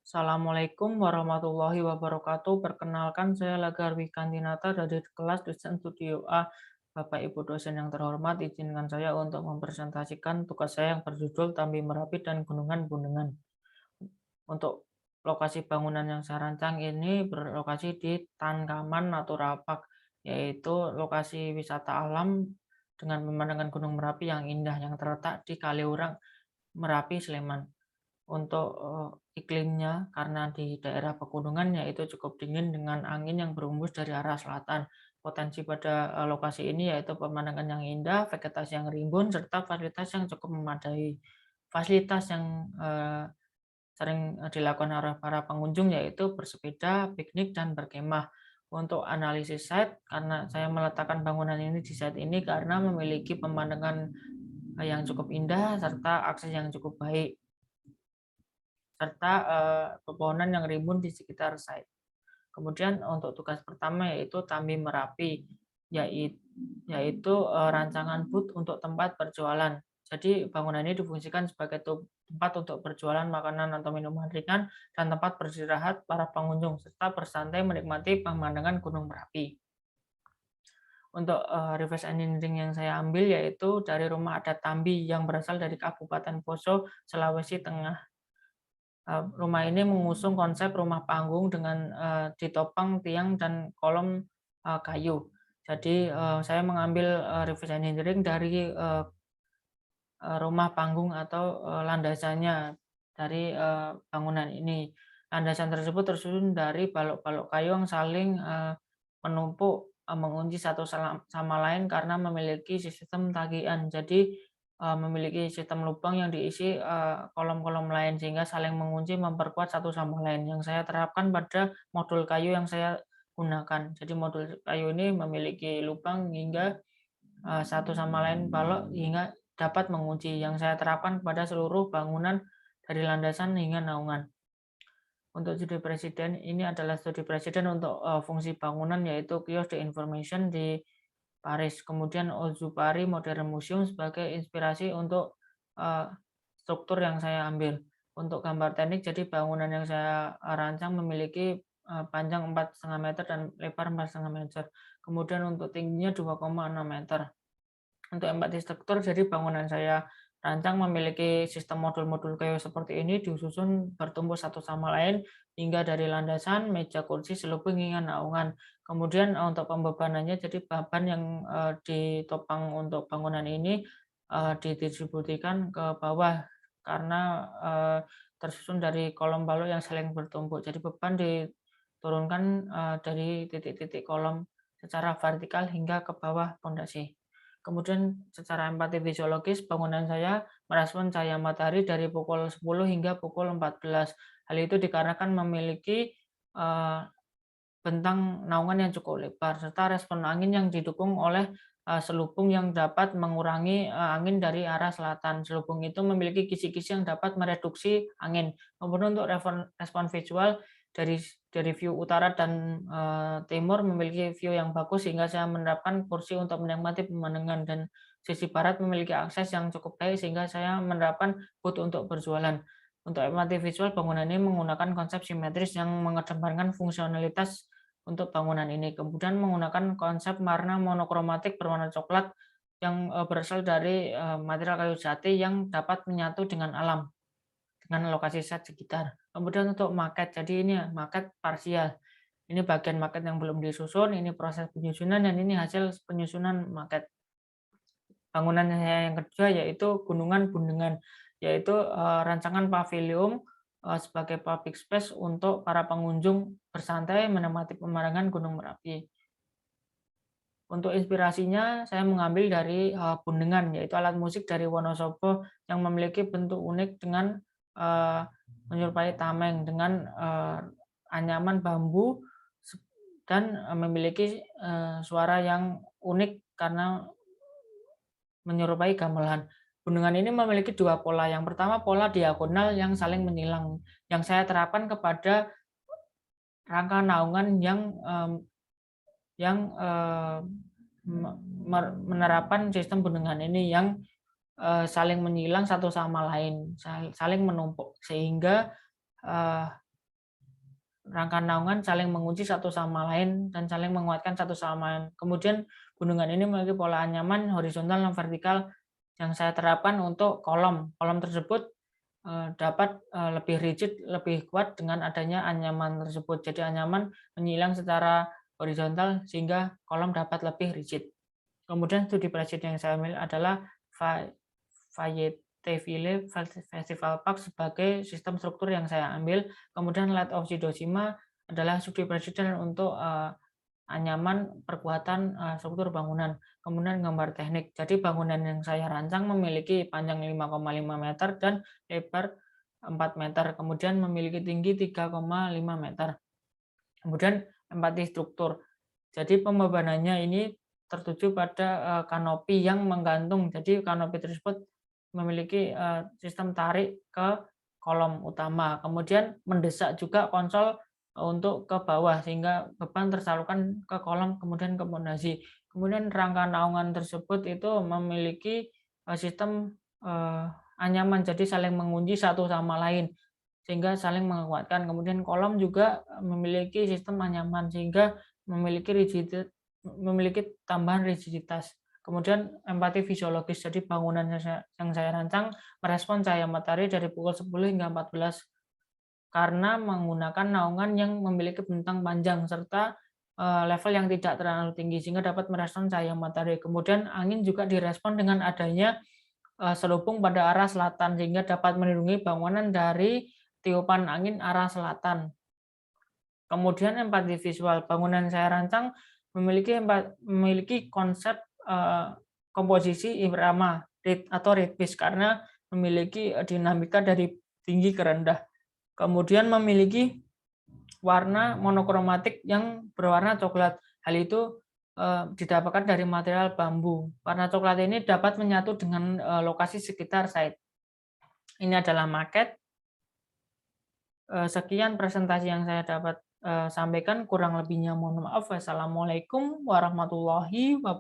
Assalamualaikum warahmatullahi wabarakatuh. Perkenalkan, saya Lagarwi Kantinata dari kelas dosen Studio A. Bapak Ibu dosen yang terhormat, izinkan saya untuk mempresentasikan tugas saya yang berjudul Tambi Merapi dan Gunungan Bundengan. Untuk lokasi bangunan yang saya rancang ini berlokasi di Tankaman Naturapak, yaitu lokasi wisata alam dengan pemandangan Gunung Merapi yang indah yang terletak di Kaliurang, Merapi, Sleman. Untuk iklimnya, karena di daerah pegunungan yaitu cukup dingin dengan angin yang berhembus dari arah selatan. Potensi pada lokasi ini yaitu pemandangan yang indah, vegetasi yang rimbun, serta fasilitas yang cukup memadai. Fasilitas yang sering dilakukan oleh para pengunjung yaitu bersepeda, piknik, dan berkemah. Untuk analisis site, karena saya meletakkan bangunan ini di site ini karena memiliki pemandangan yang cukup indah serta akses yang cukup baik, serta pepohonan yang rimbun di sekitar site. Kemudian untuk tugas pertama yaitu Tambi Merapi, yaitu rancangan booth untuk tempat berjualan. Jadi bangunan ini difungsikan sebagai tempat untuk berjualan makanan atau minuman ringan dan tempat beristirahat para pengunjung serta bersantai menikmati pemandangan Gunung Merapi. Untuk reverse engineering yang saya ambil yaitu dari rumah adat Tambi yang berasal dari Kabupaten Poso, Sulawesi Tengah. Rumah ini mengusung konsep rumah panggung dengan ditopang tiang dan kolom kayu. Jadi saya mengambil reverse engineering dari rumah panggung atau landasannya dari bangunan ini. Landasan tersebut tersusun dari balok-balok kayu yang saling menumpuk mengunci satu sama lain karena memiliki sistem tagihan. Jadi memiliki sistem lubang yang diisi kolom-kolom lain sehingga saling mengunci memperkuat satu sama lain. Yang saya terapkan pada modul kayu yang saya gunakan. Jadi modul kayu ini memiliki lubang hingga satu sama lain balok hingga dapat mengunci, yang saya terapkan kepada seluruh bangunan dari landasan hingga naungan. Untuk studi presiden, ini adalah studi presiden untuk fungsi bangunan yaitu kios the information di Paris. Kemudian Ozupari Modern Museum sebagai inspirasi untuk struktur yang saya ambil. Untuk gambar teknik, jadi bangunan yang saya rancang memiliki panjang 4,5 meter dan lebar 4,5 meter. Kemudian untuk tingginya 2,6 meter. Untuk empati struktur, jadi bangunan saya rancang memiliki sistem modul-modul kayu seperti ini disusun bertumbuh satu sama lain hingga dari landasan, meja, kursi, selubung hingga naungan. Kemudian untuk pembebanannya, jadi beban yang ditopang untuk bangunan ini didistribusikan ke bawah karena tersusun dari kolom balok yang saling bertumpuk. Jadi beban diturunkan dari titik-titik kolom secara vertikal hingga ke bawah pondasi. Kemudian secara empati fisiologis, bangunan saya merespon cahaya matahari dari pukul 10 hingga pukul 14. Hal itu dikarenakan memiliki bentang naungan yang cukup lebar, serta respon angin yang didukung oleh selubung yang dapat mengurangi angin dari arah selatan. Selubung itu memiliki kisi-kisi yang dapat mereduksi angin. Kemudian untuk respon visual, dari view utara dan timur memiliki view yang bagus sehingga saya menerapkan kursi untuk menikmati pemandangan, dan sisi barat memiliki akses yang cukup baik sehingga saya menerapkan booth untuk berjualan. Untuk empati visual, bangunan ini menggunakan konsep simetris yang mengedepankan fungsionalitas untuk bangunan ini. Kemudian menggunakan konsep warna monokromatik berwarna coklat yang berasal dari material kayu jati yang dapat menyatu dengan alam, dengan lokasi set sekitar. Kemudian untuk maket, jadi ini maket parsial. Ini bagian maket yang belum disusun, ini proses penyusunan, dan ini hasil penyusunan maket. Bangunan saya yang kedua yaitu Gunungan Bundengan, yaitu rancangan pavilion sebagai public space untuk para pengunjung bersantai menikmati pemandangan Gunung Merapi. Untuk inspirasinya, saya mengambil dari bundengan, yaitu alat musik dari Wonosobo yang memiliki bentuk unik dengan menyerupai tameng dengan anyaman bambu dan memiliki suara yang unik karena menyerupai gamelan. Bendungan ini memiliki dua pola. Yang pertama pola diagonal yang saling menilang, yang saya terapkan kepada rangka naungan yang menerapkan sistem bendungan ini yang saling menyilang satu sama lain, saling menumpuk sehingga rangka naungan saling mengunci satu sama lain dan saling menguatkan satu sama lain. Kemudian gunungan ini memiliki pola anyaman horizontal dan vertikal yang saya terapkan untuk kolom. Kolom tersebut dapat lebih rigid, lebih kuat dengan adanya anyaman tersebut. Jadi anyaman menyilang secara horizontal sehingga kolom dapat lebih rigid. Kemudian studi presiden yang saya ambil adalah Fayetteville Festival Park sebagai sistem struktur yang saya ambil. Kemudian Light of Hiroshima adalah studi presiden untuk anyaman perkuatan struktur bangunan. Kemudian gambar teknik. Jadi bangunan yang saya rancang memiliki panjang 5,5 meter dan lebar 4 meter. Kemudian memiliki tinggi 3,5 meter. Kemudian empati struktur. Jadi pembebanannya ini tertuju pada kanopi yang menggantung. Jadi kanopi tersebut memiliki sistem tarik ke kolom utama. Kemudian mendesak juga konsol untuk ke bawah sehingga beban tersalurkan ke kolom kemudian ke pondasi. Kemudian rangka naungan tersebut itu memiliki sistem anyaman, jadi saling mengunci satu sama lain sehingga saling menguatkan. Kemudian kolom juga memiliki sistem anyaman sehingga memiliki tambahan rigiditas. Kemudian empati fisiologis, jadi bangunan yang saya rancang merespon cahaya matahari dari pukul 10 hingga 14 karena menggunakan naungan yang memiliki bentang panjang serta level yang tidak terlalu tinggi sehingga dapat merespon cahaya matahari. Kemudian angin juga direspon dengan adanya selubung pada arah selatan sehingga dapat melindungi bangunan dari tiupan angin arah selatan. Kemudian empati visual, bangunan saya rancang memiliki konsep komposisi irama atau ritmis karena memiliki dinamika dari tinggi ke rendah. Kemudian memiliki warna monokromatik yang berwarna coklat. Hal itu didapatkan dari material bambu. Warna coklat ini dapat menyatu dengan lokasi sekitar site. Ini adalah maket. Sekian presentasi yang saya dapat sampaikan, kurang lebihnya mohon maaf. Wassalamualaikum warahmatullahi wabarakatuh.